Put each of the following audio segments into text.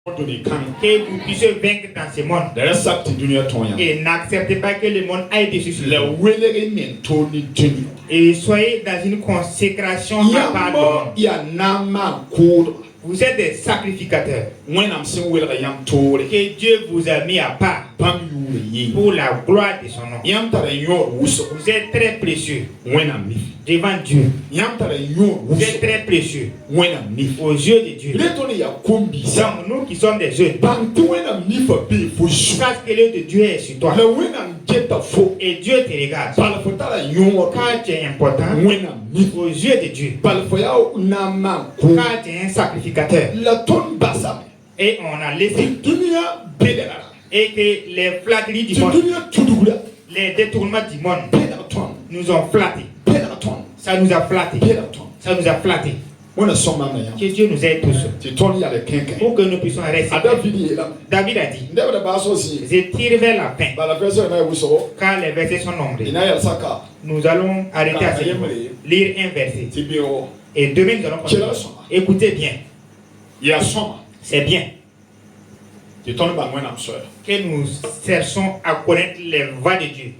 que vous puissiez vaincre dans ce monde. Et n'acceptez pas que le monde aille dessus sur vous. Et soyez dans une consécration à part du monde. Vous êtes des sacrificateurs. Que Dieu vous a mis à part pour la gloire de son nom. Vous êtes très précieux devant Dieu. Vous êtes très précieux aux yeux de Dieu. Comme nous qui sommes des jeunes, parce que l'œil de Dieu est sur toi. Et Dieu te regarde. Car tu es important aux yeux de Dieu. Car tu es un sacrificateur. Et on a laissé et que les flatteries du monde, les détournements du monde nous ont flattés. Ça nous a flattés. Ça nous a flattés. Que Dieu nous aide tous pour que nous puissions rester. David a dit, je tire vers la fin car les versets sont nombreux. Nous allons arrêter à ce niveau, lire un verset. Et demain nous allons continuer. Écoutez bien. C'est bien que nous cherchons à connaître les voies de Dieu.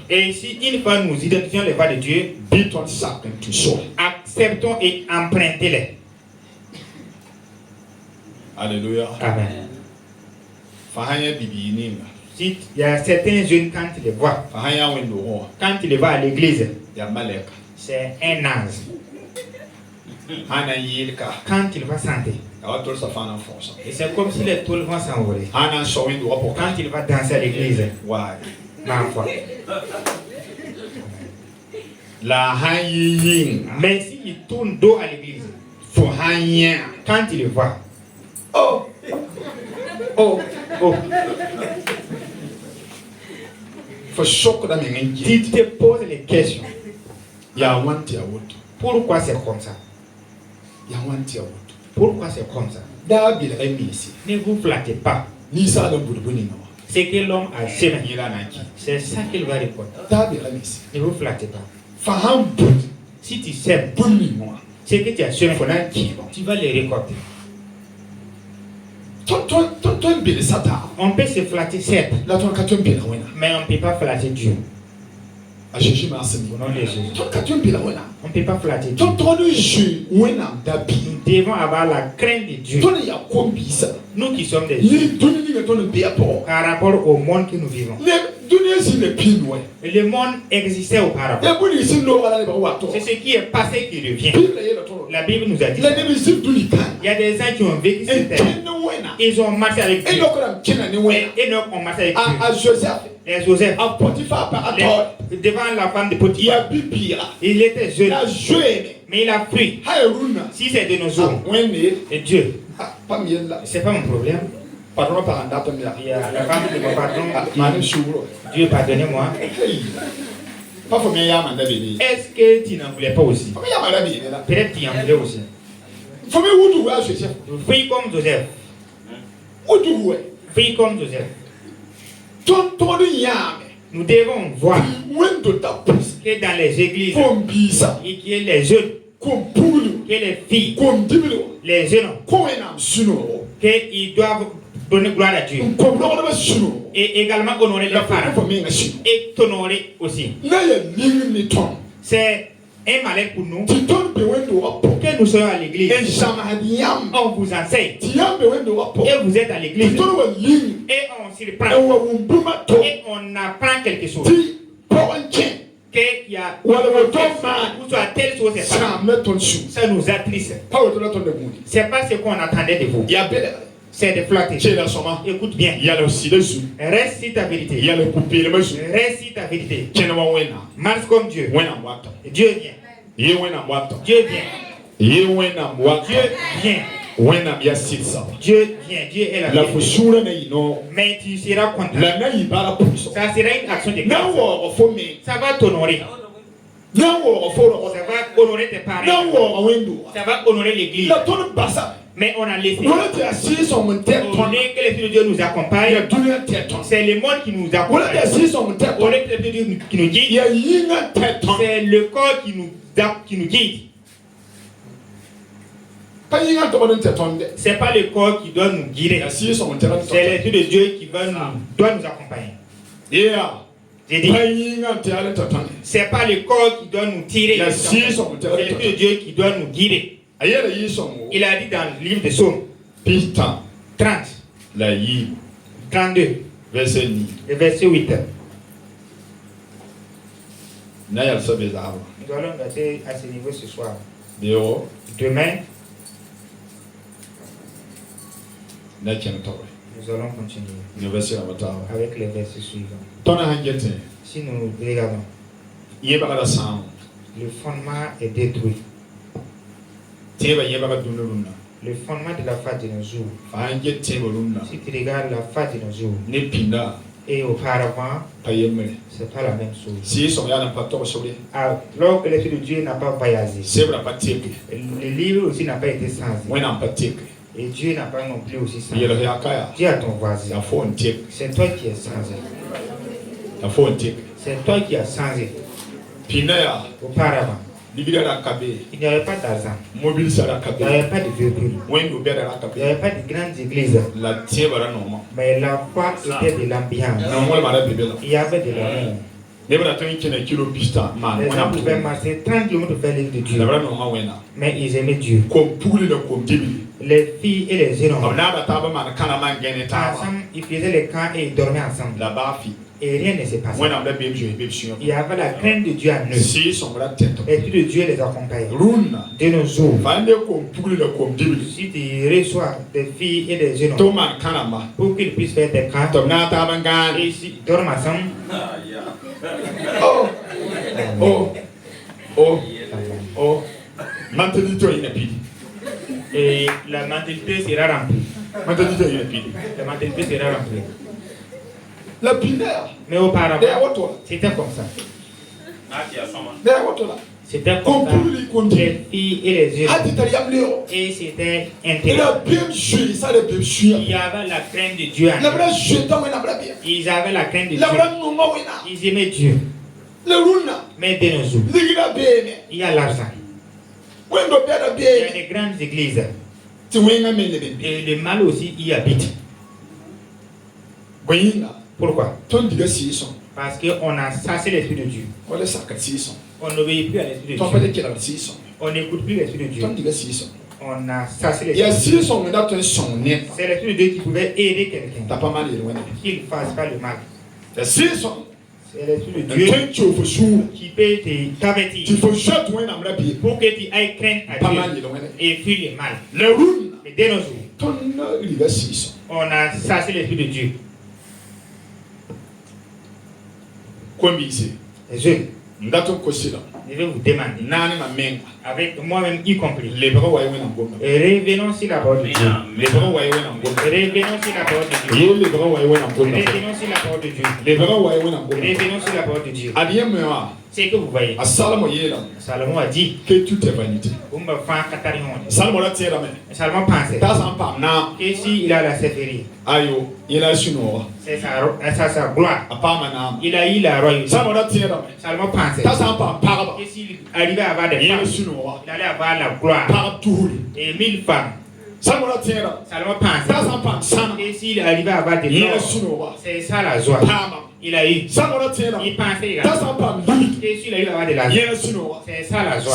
Et si une fois nous identifions les voies de Dieu, acceptons et empruntez-les. Alléluia. Amen. Si il y a certains jeunes, quand ils les voient, quand ils les voient à l'église, c'est un ange. Quand il va chanter, et c'est comme si les tôles vont s'envoler. Quand il va danser à l'église, ma foi. Mais s'il tourne dos à l'église, quand il le voit, oh, tu te poses les questions. Pourquoi c'est comme ça? Pourquoi c'est comme ça? Ne vous flattez pas. Ce que l'homme a semé, c'est ça qu'il va récolter. Ne vous flattez pas. Si tu sèmes ce que tu as semé, tu vas les récolter. On peut se flatter, certes, mais on ne peut pas flatter Dieu. Au nom de Jésus. On ne peut pas flatter Dieu. Nous devons avoir la crainte de Dieu. Nous qui sommes des Dieux, par rapport au monde que nous vivons. Le monde existait auparavant. C'est ce qui est passé qui revient. La Bible nous a dit ça. Il y a des gens qui ont vécu cette terre. Ils ont marché avec Dieu. Et Enoch ont marché avec Dieu. Et Joseph, devant la femme de Potiphar, il était jeune, mais il a fui. Si c'est de nos jours, et Dieu, c'est pas mon problème. Il y a la femme de mon patron, Dieu pardonnez-moi. Est-ce que tu n'en voulais pas aussi? Peut-être tu en voulais aussi. Fille comme Joseph. Fille comme Joseph. Nous devons voir que dans les églises, il y a les jeunes, que les filles, les jeunes, qu'ils doivent donner gloire à Dieu. Et également honorer leurs parents. Et t'honorer aussi. C'est un malheur pour nous que nous soyons à l'église. On vous enseigne. Et vous êtes à l'église. Et on s'y reprend. Et on apprend quelque chose. Qu'il y a ou soit telle chose, ça nous attriste. C'est pas ce qu'on attendait de vous. C'est de flatter. Écoute bien. Reste sur ta vérité. Reste sur ta vérité. Marche comme Dieu. Dieu vient. Dieu vient. Dieu vient. Dieu vient. Dieu est là. Mais tu seras content. Ça sera une action de grâce. Ça va t'honorer. Ça va honorer tes parents. Ça va honorer l'église. Mais on a laissé. On est que l'Esprit de Dieu nous accompagne. C'est le monde qui nous accompagne. On est que l'Esprit de Dieu qui nous guide. C'est le corps qui nous guide. C'est pas le corps qui doit nous guider. C'est l'Esprit de Dieu qui doit nous accompagner. J'ai dit, c'est pas le corps qui doit nous tirer. C'est l'Esprit de Dieu qui doit nous guider. Il a dit dans le livre de Psaumes 30, 32, verset 8. Nous allons rester à ce niveau ce soir. Demain, nous allons continuer avec les versets suivants. Si nous regardons, le fondement est détruit. Le fondement de la foi de nos jours. Si tu regardes la foi de nos jours et auparavant, c'est pas la même chose. Alors que l'Esprit de Dieu n'a pas voyagé, le livre aussi n'a pas été changé. Et Dieu n'a pas non plus aussi changé. Dis à ton voisin, c'est toi qui as changé. C'est toi qui as changé. Auparavant, il n'y avait pas d'argent. Il n'y avait pas de véhicule. Il n'y avait pas de grandes églises. Mais la foi était de l'ambiance. Il y avait de l'amour. Les gens pouvaient marcher 30 km vers l'île de Dieu. Mais ils aimaient Dieu. Les filles et les jeunes hommes, ensemble, ils faisaient les camps et ils dormaient ensemble. Et rien ne s'est passé. Il y avait la crainte de Dieu en eux. Et puis de Dieu les accompagnait. De nos jours, si tu reçois des filles et des jeunes hommes pour qu'ils puissent faire des camps et ici dorment ensemble. Et la mentalité sera remplie. La mentalité sera remplie. Mais auparavant, c'était comme ça. C'était comme ça. Les filles et les jeunes. Et c'était intéressant. Il y avait la crainte de Dieu. Ils avaient la crainte de Dieu. Ils aimaient Dieu. Mais de nos jours, il y a l'argent. Il y a des grandes églises. Et le mal aussi y habite. Pourquoi? Parce qu'on a chassé l'Esprit de Dieu. On n'obéit plus à l'Esprit de Dieu. On n'écoute plus l'Esprit de Dieu. On a chassé l'Esprit de Dieu. C'est l'Esprit de Dieu qui pouvait aider quelqu'un. Qu'il ne fasse pas le mal. C'est l'Esprit de Dieu qui peut t'avertir pour que tu ailles craindre à Dieu et fuir le mal. Mais dès nos jours, on a chassé l'Esprit de Dieu. Les jeunes, je vais vous demander, avec moi-même y compris, revenons sur la parole de Dieu. Revenons sur la parole de Dieu. Revenons sur la parole de Dieu. Revenons sur la parole de Dieu. C'est que vous voyez. Salomon a dit que tout est vanité. Salomon pensait que s'il a la sévérité, c'est sa gloire. Il a eu la royauté. Salomon pensait que s'il arrivait à avoir des femmes, il allait avoir la gloire et 1000 femmes. Salomon pensait que s'il arrivait à avoir des femmes, c'est ça la joie. Il a eu. Il pensait que s'il a eu à avoir de l'argent, c'est ça la joie.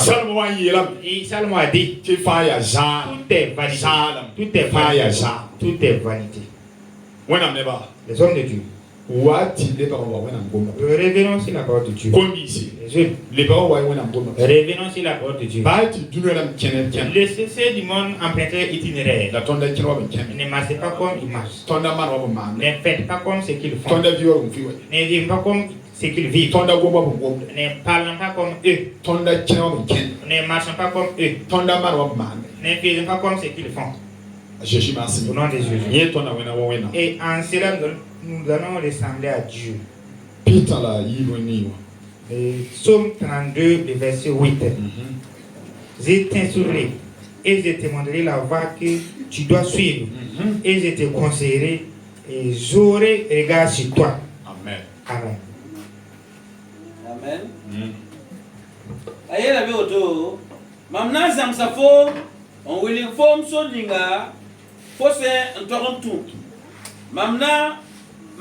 Et Salomon a dit tout est vanité. Tout est vanité. Tout est vanité. Les hommes de Dieu. Revenons sur la parole de Dieu. Revenons sur la parole de Dieu. Le cessez du monde emprunté itinéraire. Ne marchez pas comme ils marchent. Ne faites pas comme ce qu'ils font. Ne vivez pas comme ce qu'ils vivent. Ne parlons pas comme eux. Ne marchons pas comme eux. Ne faisons pas comme ce qu'ils font. Au nom de Jésus. Et en cela, nous allons ressembler à Dieu. Psaume 32, le verset 8. Je t'instruirai et je te montrerai la voie que tu dois suivre. Et je te conseillerai et j'aurai regard sur toi. Amen. Amen. Amen. Ayela bioto. Mamna zamsafo On willing form so dinga. Fose ntorontu. Mamna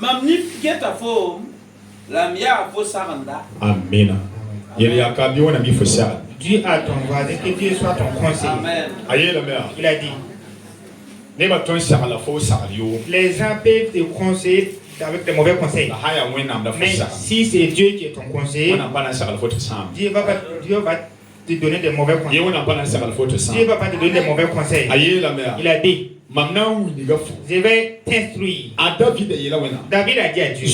mamnif get a form. La mia fo saranda. Amen. Il y a qu'à bien on a mis ça. Dis à ton voisin que Dieu soit ton conseiller. Amen. Aïe la mère. Il a dit. Ne va ton ça la faux sario. Les gens peuvent te conseiller avec des mauvais conseils. Mais si c'est Dieu qui est ton conseiller, Dieu va te donner des mauvais conseils. Dieu va pas te donner des mauvais conseils. Il a dit, je vais t'instruire. David a dit à Dieu,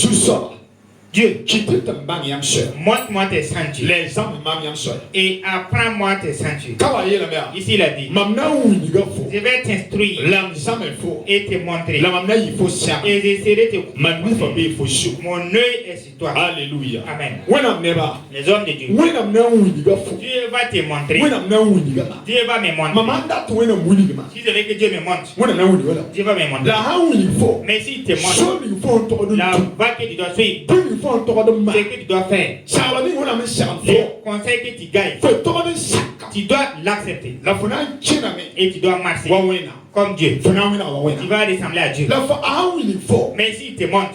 Dieu, montre-moi tes sentiers et apprends-moi tes sentiers. Ici il a dit, je vais t'instruire et te montrer et j'essaierai de te montrer. Mon œil est sur toi. Alléluia. Amen. Les hommes de Dieu. Dieu va te montrer. Dieu va me montrer. Si je veux que Dieu me montre, Dieu va me montrer. Mais s'il te montre la voie que tu dois suivre, ce que tu dois faire, les conseils que tu gagnes, tu dois l'accepter et tu dois marcher comme Dieu. Tu vas ressembler à Dieu. Mais s'il te montre,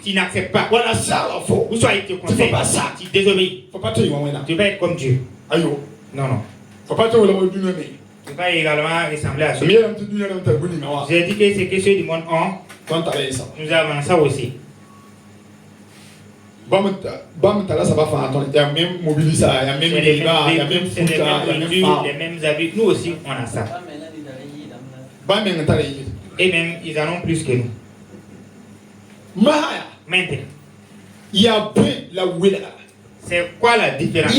tu n'acceptes pas. Ou soit il te conseille, tu désobéis. Tu vas être comme Dieu. Non, non. Tu vas également ressembler à Dieu. J'ai dit que ce que ceux du monde ont, nous avons ça aussi. Ça va même mobiliser, il y a même débat, il y a même foot, il y a même les mêmes habits. Nous aussi, on a ça. Et même, ils en ont plus que nous. Maintenant, il y a la c'est quoi la différence?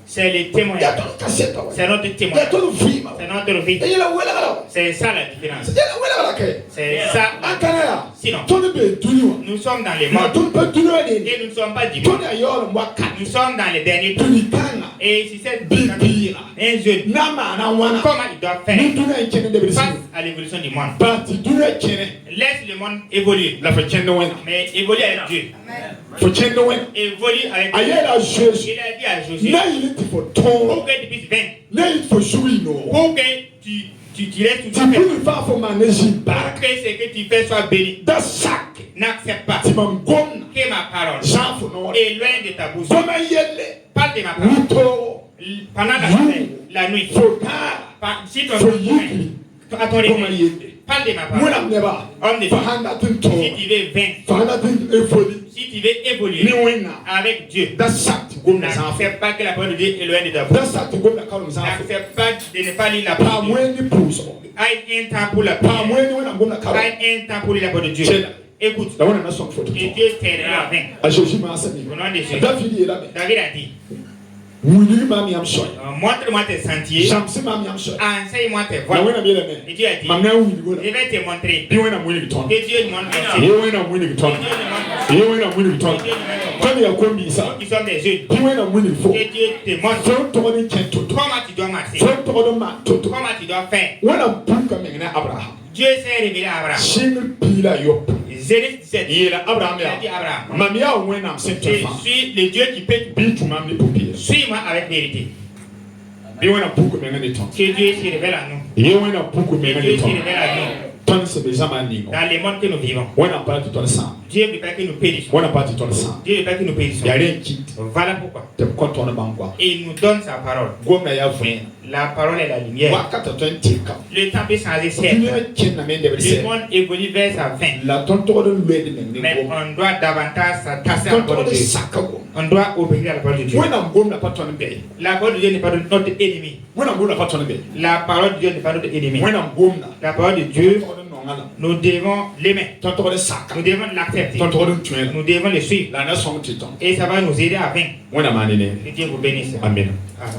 C'est les témoignages. C'est notre témoignage. C'est notre vie. C'est ça la différence. C'est ça. Sinon, nous sommes dans les mondes et nous ne sommes pas du monde. Nous sommes dans les derniers temps. Et si c'est un jeune, comment il doit faire face à l'évolution du monde? Laisse le monde évoluer. Mais évoluer avec Dieu. Évolue avec Dieu. Il a dit à Josué, pour que tu puisses vaincre, pour que tu restes tout pour que ce que tu fais soit béni. N'accepte pas que ma parole est loin de ta bouche. Parle de ma parole pendant la nuit. Si ton à ton réveil, parle de ma parole. Homme de Dieu, si tu veux vaincre, si tu veux évoluer avec Dieu, n'accepte pas que la parole de Dieu est loin de ta bouche. N'accepte pas de ne pas lire la parole de Dieu. Aille un temps pour la prière. Aille un temps pour lire la parole de Dieu. Écoute, et Dieu t'aidera à vaincre. Au nom de Jésus. David a dit, montre-moi tes sentiers, enseigne-moi tes voies. Et Dieu a dit, je vais te montrer que Dieu nous montre. Qui sont des jeunes, que Dieu te montre comment tu dois marcher, comment tu dois faire. Dieu s'est révélé à Abraham. Genèse 17. Il a dit Abraham, je suis le Dieu qui peut. Suis-moi avec vérité. Que Dieu se révèle à nous. Que Dieu se révèle à nous. Dans les mondes que nous vivons, Dieu ne veut pas que nous périssions. Dieu ne veut pas que nous périssions. Voilà pourquoi. Et il nous donne sa parole. La parole est la lumière. Le temps peut changer, certes. Le monde évolue vers sa fin. Mais on doit davantage s'attacher à la parole de Dieu. On doit obéir à la parole de Dieu. La parole de Dieu n'est pas notre ennemi. La parole de Dieu n'est pas notre ennemi. La parole de Dieu, nous devons l'aimer. Nous devons l'accepter. Nous devons le suivre. Et ça va nous aider à vaincre. Que Dieu vous bénisse. Amen. Amen.